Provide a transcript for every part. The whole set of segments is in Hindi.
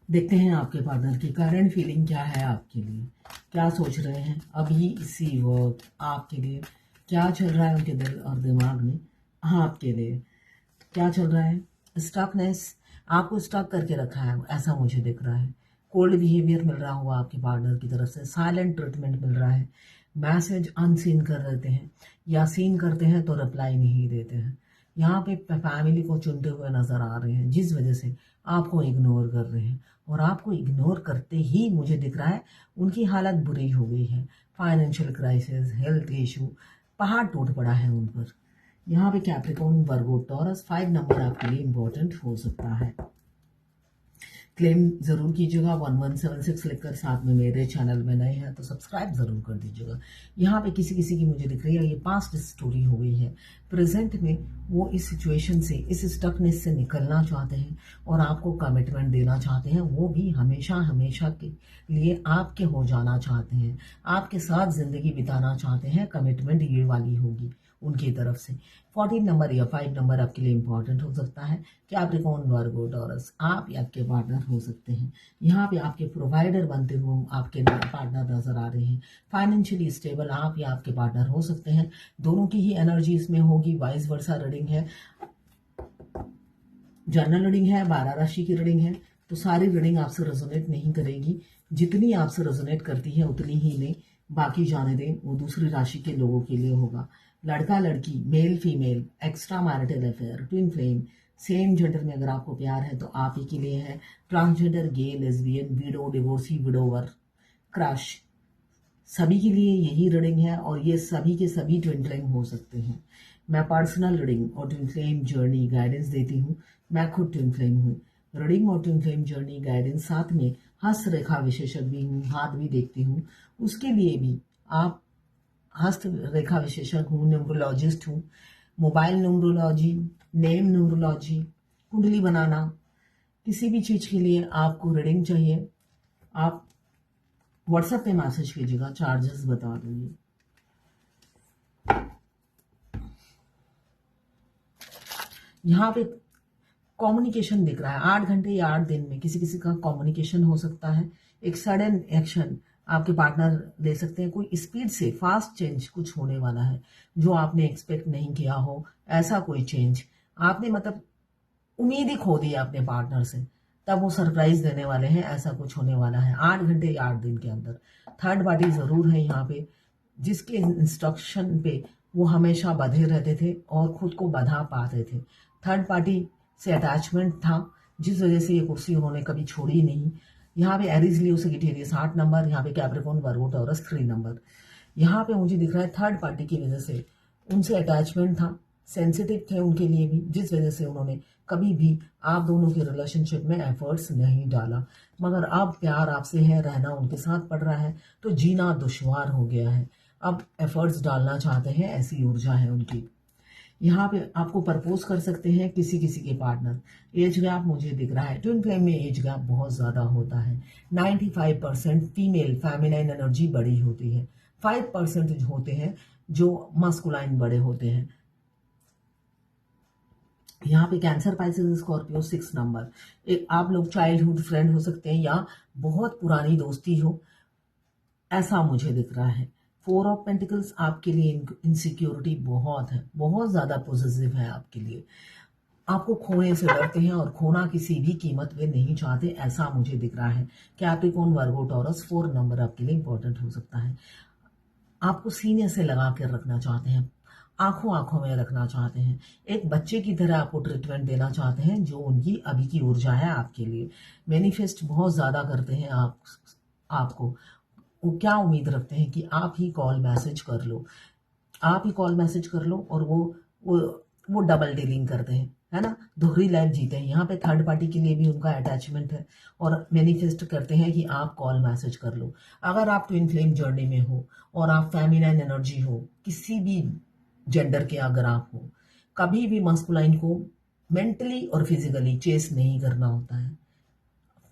देखते हैं आपके पार्टनर की करंट फीलिंग क्या है आपके लिए, क्या सोच रहे हैं अभी इसी वक्त आपके लिए, क्या चल रहा है उनके दिल और दिमाग में। हाँ, आपके लिए क्या चल रहा है। स्टकनेस, आपको स्टक करके रखा है ऐसा मुझे दिख रहा है। कोल्ड बिहेवियर मिल रहा होगा आपके पार्टनर की तरफ से, साइलेंट ट्रीटमेंट मिल रहा है। मैसेज अनसीन कर देते हैं या सीन करते हैं तो रिप्लाई नहीं देते हैं। यहाँ पे फैमिली को चुनते हुए नजर आ रहे हैं, जिस वजह से आपको इग्नोर कर रहे हैं। और आपको इग्नोर करते ही मुझे दिख रहा है उनकी हालत बुरी हो गई है। फाइनेंशियल क्राइसिस, हेल्थ इशू, पहाड़ टूट पड़ा है उन पर। यहाँ पे कैप्रिकॉर्न, वर्गो, टॉरस 5 नंबर आपके लिए इंपॉर्टेंट हो सकता है। क्लेम जरूर कीजिएगा 1176 लिखकर, साथ में मेरे चैनल में नए हैं तो सब्सक्राइब जरूर कर दीजिएगा। यहाँ पे किसी किसी की मुझे दिख रही है ये पास्ट स्टोरी हो गई है। प्रेजेंट में वो इस सिचुएशन से, इस स्टकनेस से निकलना चाहते हैं और आपको कमिटमेंट देना चाहते हैं। वो भी हमेशा हमेशा के लिए आपके हो जाना चाहते हैं, आपके साथ जिंदगी बिताना चाहते हैं। कमिटमेंट ये वाली होगी उनकी तरफ से। 14 नंबर या 5 नंबर आपके लिए इंपॉर्टेंट हो सकता है। कैप्रिकॉर्न, वर्गो, टॉरस आप या आपके पार्टनर हो सकते हैं। यहाँ पे आपके प्रोवाइडर बनते हुए आपके पार्टनर नजर आ रहे हैं। फाइनेंशियली स्टेबल आप या आपके पार्टनर हो सकते हैं। दोनों की ही एनर्जी इसमें होगी। वाइस वर्सा रीडिंग है, जनरल रीडिंग है, 12 राशि की रीडिंग है, तो सारी रीडिंग आपसे रेजोनेट नहीं करेगी। जितनी आपसे रेजोनेट करती है उतनी ही लें, बाकी जाने दें, वो दूसरी राशि के लोगों के लिए होगा। लड़का लड़की, male female, extra marital affair, twin flame, same gender में अगर आपको प्यार है तो आप ही के लिए है। Transgender, gay, lesbian, widow, divorcee, widower, crush, सभी के लिए यही रीडिंग है और ये सभी के सभी ट्विन फ्लेम हो सकते हैं। मैं पर्सनल रीडिंग और ट्विन फ्लेम जर्नी गाइडेंस देती हूँ। मैं खुद ट्विन फ्लेम हूँ। रीडिंग और ट्विन फ्लेम जर्नी गाइडेंस, साथ में हस्त रेखा विशेषज्ञ भी हूँ, हाथ भी देखती हूँ। उसके लिए भी आप हस्त रेखा विशेषज्ञ हूँ, न्यूमरोलॉजिस्ट हूँ। मोबाइल न्यूमरोलॉजी, नेम न्यूमरोलॉजी, कुंडली बनाना, किसी भी चीज़ के लिए आपको रीडिंग चाहिए, आप व्हाट्सएप पे मैसेज कीजिएगा, चार्जेस बता दूंगी। यहाँ पे कम्युनिकेशन दिख रहा है 8 घंटे या 8 दिन में किसी किसी का कम्युनिकेशन हो सकता है। एक सडन एक्शन आपके पार्टनर ले सकते हैं, कोई स्पीड से फास्ट चेंज कुछ होने वाला है जो आपने एक्सपेक्ट नहीं किया हो। ऐसा कोई चेंज आपने मतलब उम्मीद ही खो दी है अपने पार्टनर से, तब वो सरप्राइज देने वाले हैं। ऐसा कुछ होने वाला है 8 घंटे या 8 दिन के अंदर। थर्ड पार्टी जरूर है यहाँ पे, जिसके इंस्ट्रक्शन पे वो हमेशा बंधे रहते थे और खुद को बंधा पाते थे। थर्ड पार्टी से अटैचमेंट था, जिस वजह से ये कुर्सी उन्होंने कभी छोड़ी नहीं। यहाँ पे एरीज, लियो, सजिटेरियस 8 नंबर, यहाँ पे कैप्रिकॉर्न, वर्गो, टॉरस 3 नंबर। यहाँ पे मुझे दिख रहा है थर्ड पार्टी की वजह से उनसे अटैचमेंट था, सेंसिटिव थे उनके लिए भी, जिस वजह से उन्होंने कभी भी आप दोनों के रिलेशनशिप में एफर्ट्स नहीं डाला। मगर अब प्यार आपसे है, रहना उनके साथ पड़ रहा है तो जीना दुश्वार हो गया है। अब एफर्ट्स डालना चाहते हैं, ऐसी ऊर्जा है उनकी। यहाँ पे आपको प्रपोज कर सकते हैं किसी किसी के पार्टनर। एज गैप मुझे दिख रहा है, ट्विन फ्लेम में एज गैप बहुत ज्यादा होता है। 95% फीमेल फेमिनाइन एनर्जी बड़ी होती है, 5% होते हैं जो मस्कुलाइन बड़े होते हैं। यहाँ पे कैंसर, पाइसेस, स्कॉर्पियो 6 नंबर। एक आप लोग चाइल्डहुड फ्रेंड हो सकते हैं या बहुत पुरानी दोस्ती हो, ऐसा मुझे दिख रहा है। 4 ऑफ पेंटिकल्स आपके लिए इनसिक्योरिटी बहुत है, बहुत ज्यादा पॉजिटिव है आपके लिए। आपको खोने से डरते हैं और खोना किसी भी कीमत पे नहीं चाहते, ऐसा मुझे दिख रहा है। कैप्रिकॉर्न, वर्गो, टॉरस 4 नंबर आपके लिए इंपॉर्टेंट हो सकता है। आपको सीने से लगा कर रखना चाहते हैं, आंखों आंखों में रखना चाहते हैं, एक बच्चे की तरह आपको ट्रीटमेंट देना चाहते हैं, जो उनकी अभी की ऊर्जा है आपके लिए। मैनिफेस्ट बहुत ज्यादा करते हैं आपको। वो क्या उम्मीद रखते हैं कि आप ही कॉल मैसेज कर लो, आप ही कॉल मैसेज कर लो, और वो वो डबल डीलिंग करते हैं, है ना, दोहरी लाइफ जीते हैं। यहाँ पे थर्ड पार्टी के लिए भी उनका अटैचमेंट है और मैनिफेस्ट करते हैं कि आप कॉल मैसेज कर लो। अगर आप ट्विन फ्लेम जर्नी में हो और आप फेमिनाइन एनर्जी हो, किसी भी जेंडर के अगर आप हो, कभी भी मस्कुलाइन को मेंटली और फिजिकली चेस नहीं करना होता है,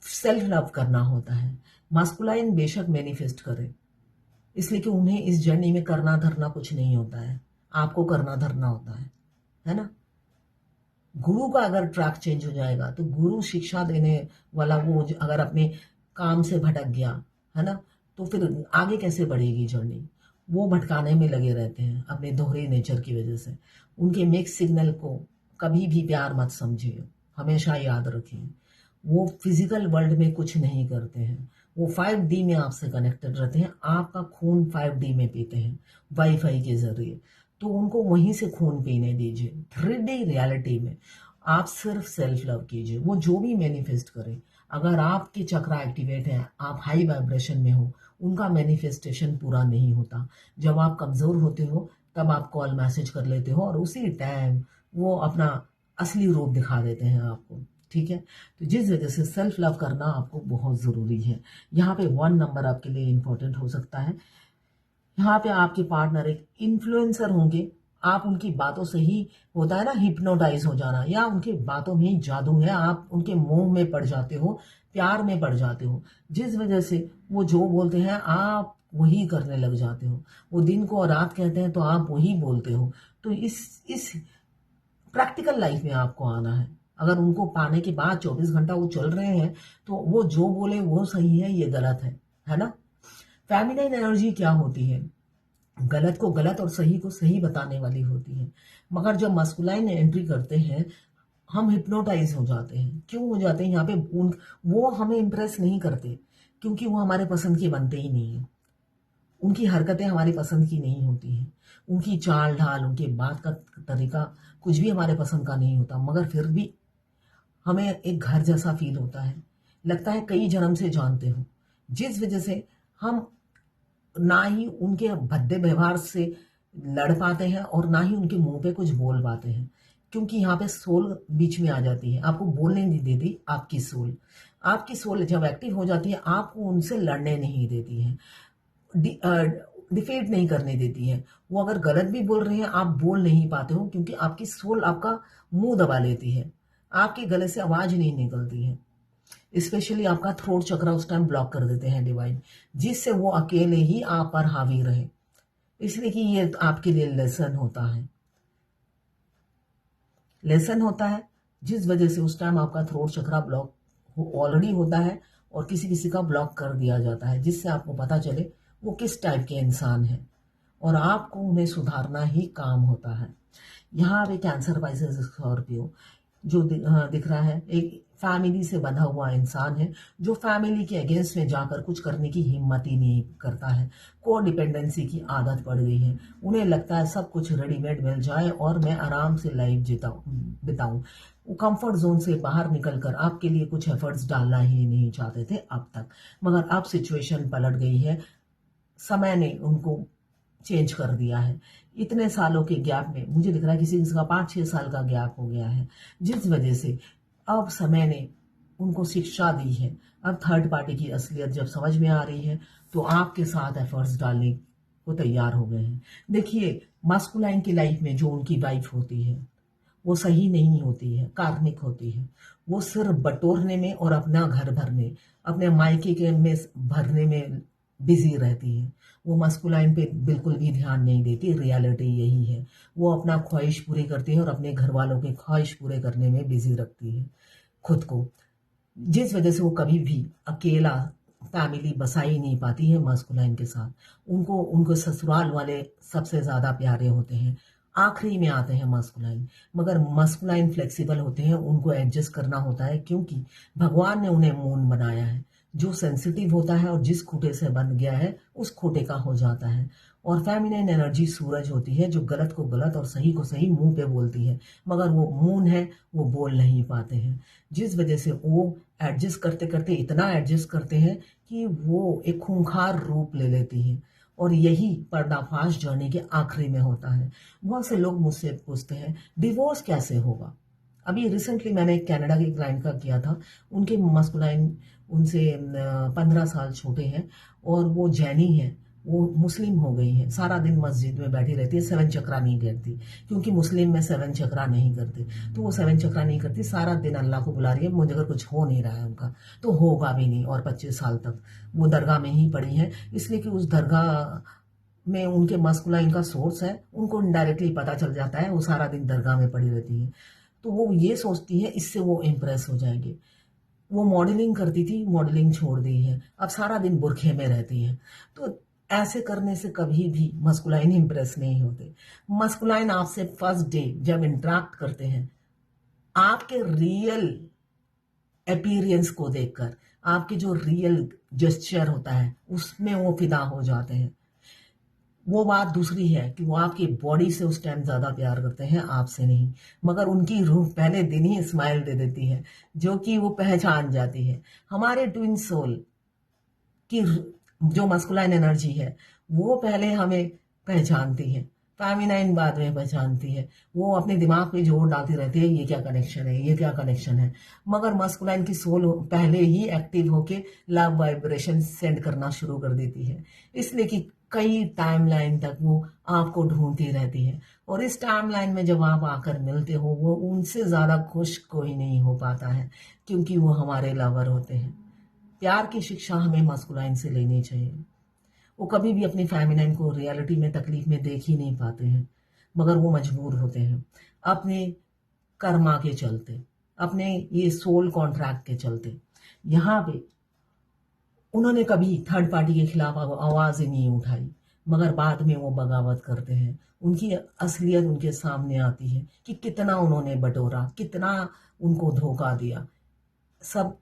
सेल्फ लव करना होता है। मस्कुलाइन बेशक मैनिफेस्ट करे, इसलिए कि उन्हें इस जर्नी में करना धरना कुछ नहीं होता है, आपको करना धरना होता है ना। गुरु का अगर ट्रैक चेंज हो जाएगा तो गुरु शिक्षा देने वाला वो अगर अपने काम से भटक गया, है ना, तो फिर आगे कैसे बढ़ेगी जर्नी। वो भटकाने में लगे रहते हैं अपने दोहरे नेचर की वजह से। उनके मिक्स सिग्नल को कभी भी प्यार मत समझिए, हमेशा याद रखिए। वो फिजिकल वर्ल्ड में कुछ नहीं करते हैं, वो 5D में आपसे कनेक्टेड रहते हैं। आपका खून 5D में पीते हैं वाईफाई के जरिए, तो उनको वहीं से खून पीने दीजिए। 3D रियलिटी में आप सिर्फ सेल्फ लव कीजिए। वो जो भी मैनिफेस्ट करें, अगर आपके चक्रा एक्टिवेट है, आप हाई वाइब्रेशन में हो, उनका मैनिफेस्टेशन पूरा नहीं होता। जब आप कमज़ोर होते हो तब आप कॉल मैसेज कर लेते हो और उसी टाइम वो अपना असली रूप दिखा देते हैं आपको, ठीक है। तो जिस वजह से सेल्फ लव करना आपको बहुत ज़रूरी है। यहाँ पे 1 नंबर आपके लिए इम्पोर्टेंट हो सकता है। यहाँ पे आपके पार्टनर एक इन्फ्लुएंसर होंगे, आप उनकी बातों से ही, होता है ना हिप्नोटाइज हो जाना, या उनकी बातों में ही जादू है, आप उनके मोह में पड़ जाते हो, प्यार में पड़ जाते हो, जिस वजह से वो जो बोलते हैं आप वही करने लग जाते हो। वो दिन को रात कहते हैं तो आप वही बोलते हो। तो इस प्रैक्टिकल लाइफ में आपको आना है। अगर उनको पाने के बाद 24 घंटा वो चल रहे हैं तो वो जो बोले वो सही है, ये गलत है ना। फेमिनाइन एनर्जी क्या होती है? गलत को गलत और सही को सही बताने वाली होती है। मगर जब मस्कुलाइन एंट्री करते हैं हम हिप्नोटाइज हो जाते हैं। क्यों हो जाते हैं? यहाँ पे वो हमें इम्प्रेस नहीं करते, क्योंकि वो हमारे पसंद के बनते ही नहीं है। उनकी हरकतें हमारी पसंद की नहीं होती हैं, उनकी चाल ढाल, उनके बात का तरीका कुछ भी हमारे पसंद का नहीं होता, मगर फिर भी हमें एक घर जैसा फील होता है, लगता है कई जन्म से जानते हो। जिस वजह से हम ना ही उनके भद्दे व्यवहार से लड़ पाते हैं और ना ही उनके मुंह पे कुछ बोल पाते हैं, क्योंकि यहाँ पे सोल बीच में आ जाती है, आपको बोलने नहीं देती। आपकी सोल जब एक्टिव हो जाती है आपको उनसे लड़ने नहीं देती है, डिफेट नहीं करने देती है। वो अगर गलत भी बोल रहे हैं आप बोल नहीं पाते हो, क्योंकि आपकी सोल आपका मुंह दबा लेती है, आपके गले से आवाज नहीं निकलती है। स्पेशली आपका थ्रोट चक्रा उस टाइम ब्लॉक कर देते हैं डिवाइन, जिससे वो अकेले ही आप पर हावी रहे। इसलिए कि ये आपके लिए लेसन होता है, जिस वजह से उस टाइम आपका थ्रोट चक्रा ब्लॉक ऑलरेडी होता है और किसी किसी का ब्लॉक कर दिया जाता है, जिससे आपको पता चले वो किस टाइप के इंसान है और आपको उन्हें सुधारना ही काम होता है। यहाँ पे कैंसर, पाइसेस, स्कॉर्पियो जो दिख रहा है, एक फैमिली से बंधा हुआ इंसान है जो फैमिली के अगेंस्ट में जाकर कुछ करने की हिम्मत ही नहीं करता है। को डिपेंडेंसी की आदत पड़ गई है, उन्हें लगता है सब कुछ रेडीमेड मिल जाए और मैं आराम से लाइफ बिताऊं। वो कंफर्ट जोन से बाहर निकलकर आपके लिए कुछ एफर्ट्स डालना ही नहीं चाहते थे अब तक, मगर अब सिचुएशन पलट गई है, समय ने उनको चेंज कर दिया है। इतने सालों के गैप में मुझे दिख रहा है किसी किसी का 5-6 साल का गैप हो गया है, जिस वजह से अब समय ने उनको शिक्षा दी है। अब थर्ड पार्टी की असलियत जब समझ में आ रही है तो आपके साथ एफर्ट्स डालने को तैयार हो गए हैं। देखिए, मास्कुलाइन की लाइफ में जो उनकी वाइफ होती है वो सही नहीं होती है, कार्मिक होती है। वो सिर्फ बटोरने में और अपना घर भरने, अपने मायके के में भरने में बिजी रहती है। वो मस्कुलाइन पे बिल्कुल भी ध्यान नहीं देती। रियलिटी यही है, वो अपना ख्वाहिश पूरी करती है और अपने घर वालों की ख्वाहिश पूरे करने में बिजी रखती है खुद को, जिस वजह से वो कभी भी अकेला फैमिली बसा ही नहीं पाती है मस्कुलाइन के साथ। उनको ससुराल वाले सबसे ज़्यादा प्यारे होते हैं, आखिरी में आते हैं मस्कुलाइन। मगर मस्कुलाइन फ्लेक्सिबल होते हैं, उनको एडजस्ट करना होता है, क्योंकि भगवान ने उन्हें मून बनाया है। जो सेंसिटिव होता है और जिस खूंटे से बन गया है उस खूंटे का हो जाता है। और फेमिनिन एनर्जी सूरज होती है, जो गलत को गलत और सही को सही मुंह पे बोलती है, मगर वो मून है, वो बोल नहीं पाते हैं, जिस वजह से वो एडजस्ट करते करते इतना एडजस्ट करते हैं कि वो एक खूंखार रूप ले लेती है। और यही पर्दाफाश जर्नी के आखिरी में होता है। बहुत से लोग मुझसे पूछते हैं डिवोर्स कैसे होगा। अभी रिसेंटली मैंने एक कनाडा के क्लाइंट का किया था, उनके मस्कुलाइन उनसे 15 साल छोटे हैं और वो जैनी है, वो मुस्लिम हो गई हैं। सारा दिन मस्जिद में बैठी रहती है, 7 चक्रा नहीं करती, क्योंकि मुस्लिम में 7 चक्रा नहीं करते। तो वो 7 चक्रा नहीं करती, सारा दिन अल्लाह को बुला रही है। मुझे अगर कुछ हो नहीं रहा है उनका तो होगा भी नहीं। और 25 साल तक वो दरगाह में ही पड़ी है, इसलिए कि उस दरगाह में उनके मस्कुलाइन का सोर्स है, उनको इनडायरेक्टली पता चल जाता है, वो सारा दिन दरगाह में पड़ी रहती है। तो वो ये सोचती है इससे वो इम्प्रेस हो जाएंगे। वो मॉडलिंग करती थी, मॉडलिंग छोड़ दी है, अब सारा दिन बुरखे में रहती है। तो ऐसे करने से कभी भी मस्कुलाइन इम्प्रेस नहीं होते। मस्कुलाइन आपसे फर्स्ट डे जब इंटरेक्ट करते हैं, आपके रियल अपीयरेंस को देखकर, आपके जो रियल जेस्चर होता है उसमें वो फिदा हो जाते हैं। वो बात दूसरी है कि वो आपकी बॉडी से उस टाइम ज्यादा प्यार करते हैं, आपसे नहीं। मगर उनकी रूह पहले दिन ही स्माइल दे देती है, जो कि वो पहचान जाती है। हमारे ट्विन सोल की जो मस्कुलाइन एनर्जी है वो पहले हमें पहचानती है, फेमिनाइन बाद में पहचानती है। वो अपने दिमाग पे जोर डालती रहती है, ये क्या कनेक्शन है, ये क्या कनेक्शन है। मगर मस्कुलाइन की सोल पहले ही एक्टिव होके लव वाइब्रेशन सेंड करना शुरू कर देती है, इसलिए कि कई टाइमलाइन तक वो आपको ढूंढती रहती है। और इस टाइमलाइन में जब आप आकर मिलते हो, वो उनसे ज्यादा खुश कोई नहीं हो पाता है, क्योंकि वो हमारे लवर होते हैं। प्यार की शिक्षा हमें मस्कुलाइन से लेनी चाहिए। वो कभी भी अपनी फेमिनाइन को रियलिटी में तकलीफ में देख ही नहीं पाते हैं, मगर वो मजबूर होते हैं अपने कर्मा के चलते, अपने ये सोल कॉन्ट्रैक्ट के चलते। यहाँ पे उन्होंने कभी थर्ड पार्टी के खिलाफ आवाज ही नहीं उठाई, मगर बाद में वो बगावत करते हैं। उनकी असलियत उनके सामने आती है कि कितना उन्होंने बटोरा, कितना उनको धोखा दिया। सब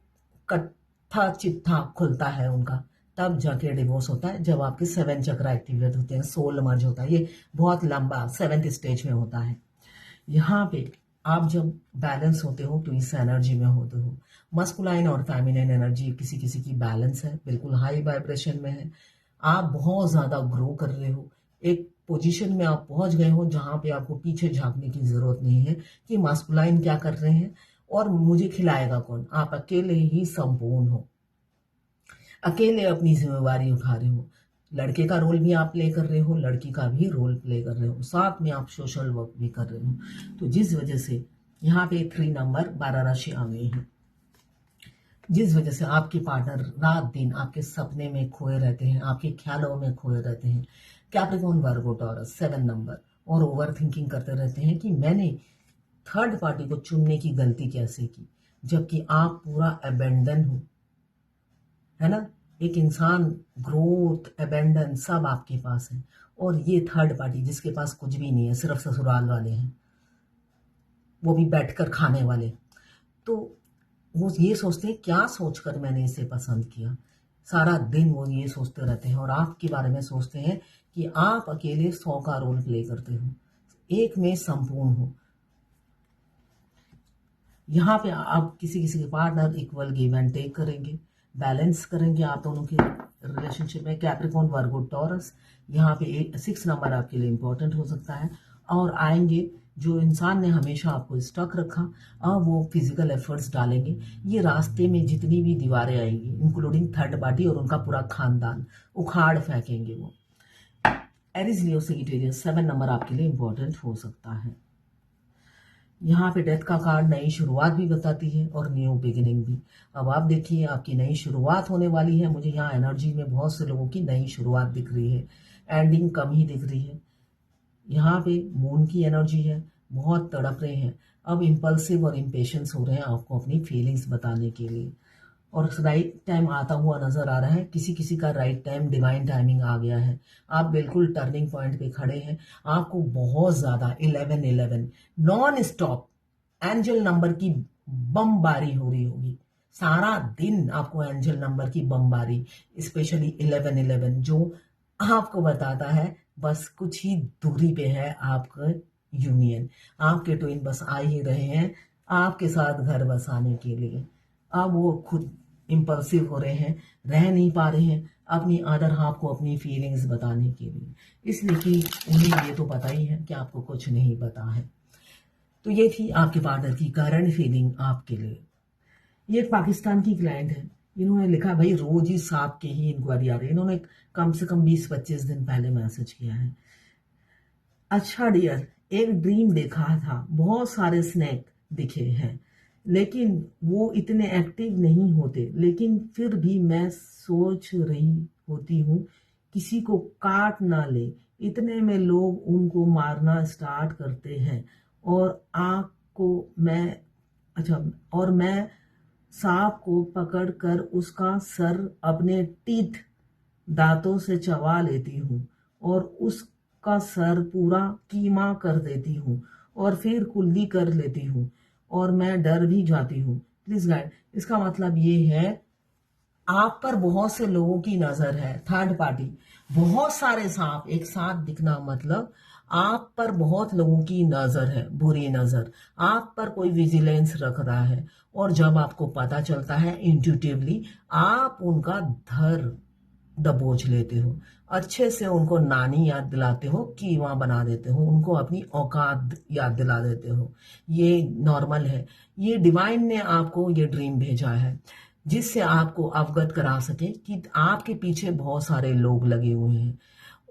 कट्ठा चिट्ठा खुलता है उनका, तब जाके डिवोर्स होता है, जब आपके 7 चक्र एक्टिवेट होते हैं, सोल मर्ज होता है। ये बहुत लंबा 7th स्टेज में होता है। यहाँ पे आप जब बैलेंस होते हो तो इस एनर्जी में होते हो। मस्कुलाइन और फेमिनाइन एनर्जी किसी किसी की बैलेंस है, बिल्कुल हाई वाइब्रेशन में है। आप बहुत ज्यादा ग्रो कर रहे हो, एक पोजीशन में आप पहुंच गए हो जहां पे आपको पीछे झांकने की जरूरत नहीं है कि मस्कुलाइन क्या कर रहे हैं और मुझे खिलाएगा कौन। आप अकेले ही संपूर्ण हो, अकेले अपनी जिम्मेवारी उठा रहे हो। लड़के का रोल भी आप प्ले कर रहे हो, लड़की का भी रोल प्ले कर रहे हो, साथ में आप सोशल वर्क भी कर रहे हो। तो जिस वजह से यहाँ पे 3 नंबर 12 राशि आ गई है, जिस वजह से आपके पार्टनर रात दिन आपके सपने में खोए रहते हैं, आपके ख्यालों में खोए रहते हैं। कैप्रिकॉर्न, वर्गो, टॉरस 7 नंबर, और ओवर थिंकिंग करते रहते हैं कि मैंने थर्ड पार्टी को चुनने की गलती कैसे की, जबकि आप पूरा अबेंडन हो, है ना। एक इंसान, ग्रोथ, अबेंडन सब आपके पास है, और ये थर्ड पार्टी जिसके पास कुछ भी नहीं है, सिर्फ ससुराल वाले हैं, वो भी बैठकर खाने वाले। तो वो ये सोचते हैं क्या सोचकर मैंने इसे पसंद किया। सारा दिन वो ये सोचते रहते हैं और आपके बारे में सोचते हैं कि आप अकेले 100 का रोल प्ले करते हो, एक में संपूर्ण हो। यहाँ पे आप किसी किसी के partner equal give and take करेंगे, बैलेंस करेंगे आप दोनों के रिलेशनशिप में। कैप्रिकॉर्न, वर्गो, टॉरस, यहाँ पे 6 नंबर आपके लिए इंपॉर्टेंट हो सकता है। और आएंगे जो इंसान ने हमेशा आपको स्टक रखा, अब वो फिजिकल एफर्ट्स डालेंगे। ये रास्ते में जितनी भी दीवारें आएंगी, इंक्लूडिंग थर्ड पार्टी और उनका पूरा खानदान, उखाड़ फेंकेंगे वो। एरीज, लियो, सैजिटेरियस 7 नंबर आपके लिए इंपॉर्टेंट हो सकता है। यहाँ पे डेथ का कार्ड नई शुरुआत भी बताती है और न्यू बिगिनिंग भी। अब आप देखिए आपकी नई शुरुआत होने वाली है। मुझे यहाँ एनर्जी में बहुत से लोगों की नई शुरुआत दिख रही है, एंडिंग कम ही दिख रही है। यहाँ पे मून की एनर्जी है, बहुत तड़प रहे हैं, अब इम्पल्सिव और इम्पेशंस हो रहे हैं आपको अपनी फीलिंग्स बताने के लिए। और राइट टाइम आता हुआ नजर आ रहा है, किसी किसी का राइट टाइम, डिवाइन टाइमिंग आ गया है। आप बिल्कुल टर्निंग पॉइंट पे खड़े हैं। आपको बहुत ज्यादा 11 नॉन स्टॉप एंजल नंबर की बमबारी हो रही होगी। सारा दिन आपको एंजल नंबर की बमबारी, स्पेशली 11 जो आपको बताता है बस कुछ ही दूरी पे है आपका यूनियन। आपके ट्विन बस आ ही रहे हैं आपके साथ घर बसाने के लिए। अब वो खुद इम्पल्सिव हो रहे हैं, रह नहीं पा रहे हैं अपनी अदर हाफ को अपनी फीलिंग्स बताने के लिए, इसलिए कि उन्हें ये तो पता ही है कि आपको कुछ नहीं पता है। तो ये थी आपके पार्टनर की करंट फीलिंग आपके लिए। ये एक पाकिस्तान की क्लाइंट है, इन्होंने लिखा भाई रोज ही सांप के ही इंक्वायरी आ रही है। इन्होंने कम से कम 20-25 दिन पहले मैसेज किया है। अच्छा डियर, एक ड्रीम देखा था, बहुत सारे स्नेक दिखे हैं, लेकिन वो इतने एक्टिव नहीं होते, लेकिन फिर भी मैं सोच रही होती हूँ किसी को काट ना ले, इतने में लोग उनको मारना स्टार्ट करते हैं और आग को मैं अच्छा और मैं सांप को पकड़कर उसका सर अपने टीथ दांतों से चबा लेती हूँ और उसका सर पूरा कीमा कर देती हूँ और फिर कुल्ली कर लेती हूँ और मैं डर भी जाती हूँ। प्लीज गाइड, इसका मतलब ये है आप पर बहुत से लोगों की नजर है, थर्ड पार्टी, बहुत सारे सांप एक साथ दिखना मतलब आप पर बहुत लोगों की नजर है, बुरी नजर, आप पर कोई विजिलेंस रख रहा है और जब आपको पता चलता है इंट्यूटिवली आप उनका धर दबोच लेते हो, अच्छे से उनको नानी याद दिलाते हो, कीमा बना देते हो, उनको अपनी औकात याद दिला देते हो। ये नॉर्मल है, ये डिवाइन ने आपको ये ड्रीम भेजा है जिससे आपको अवगत करा सके कि आपके पीछे बहुत सारे लोग लगे हुए हैं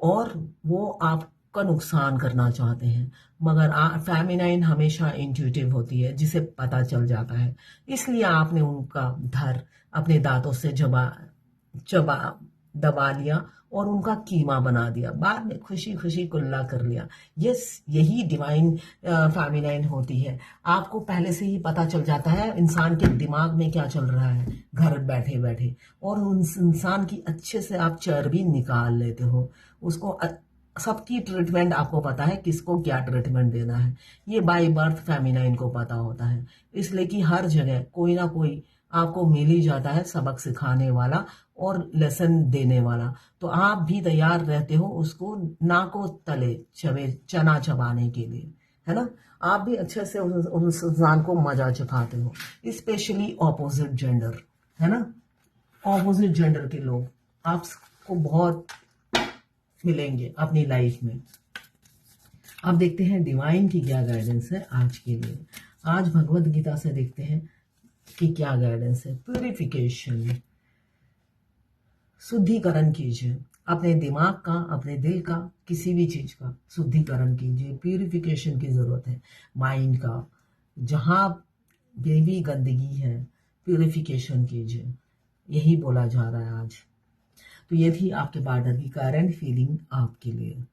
और वो आपका नुकसान करना चाहते हैं, मगर फेमिनाइन हमेशा इंट्यूटिव होती है जिसे पता चल जाता है, इसलिए आपने उनका धर अपने दांतों से चबा दबा लिया और उनका कीमा बना दिया, बाद में खुशी खुशी कुल्ला कर लिया। यस, यही डिवाइन फेमिनाइन होती है। आपको पहले से ही पता चल जाता है इंसान के दिमाग में क्या चल रहा है घर बैठे बैठे, और उस इंसान की अच्छे से आप चर्बी निकाल लेते हो, उसको सबकी ट्रीटमेंट आपको पता है किसको क्या ट्रीटमेंट देना है, ये बाय बर्थ फेमिनाइन को पता होता है, इसलिए कि हर जगह कोई ना कोई आपको मिल ही जाता है सबक सिखाने वाला और लेसन देने वाला, तो आप भी तैयार रहते हो उसको नाको तले चना चबाने के लिए, है ना। आप भी अच्छे से उस इंसान को मजा चखाते हो, स्पेशली ऑपोजिट जेंडर, है ना। ऑपोजिट जेंडर के लोग आपको बहुत मिलेंगे अपनी लाइफ में। अब देखते हैं डिवाइन की क्या गाइडेंस है आज के लिए। आज भगवत गीता से देखते हैं कि क्या गाइडेंस है। प्यूरिफिकेशन, शुद्धिकरण कीजिए अपने दिमाग का, अपने दिल का, किसी भी चीज का शुद्धिकरण कीजिए। प्यूरिफिकेशन की जरूरत है माइंड का, जहां भी गंदगी है प्यूरिफिकेशन कीजिए, यही बोला जा रहा है आज। तो ये थी आपके पार्टनर की करंट फीलिंग आपके लिए।